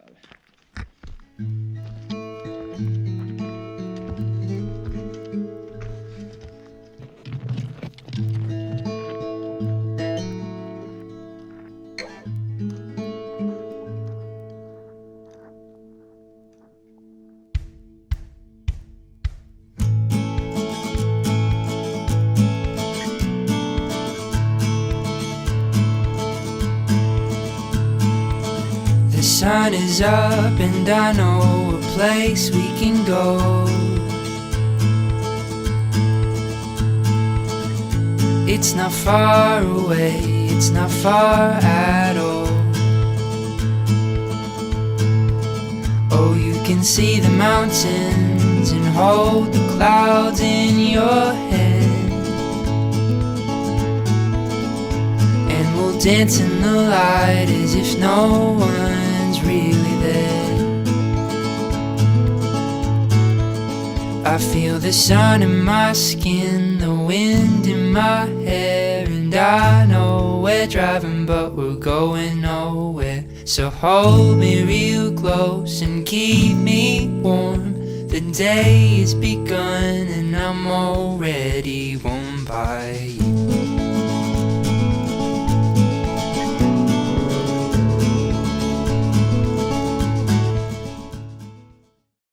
chiave. The sun is up and I know a place we can go. It's not far away, it's not far at all. Oh, you can see the mountains and hold the clouds in your hand, and we'll dance in the light as if no one's really there. I feel the sun in my skin, the wind in my hair, and I know we're driving but we're going nowhere. So hold me real close and keep me warm. The day has begun and I'm already warmed by you.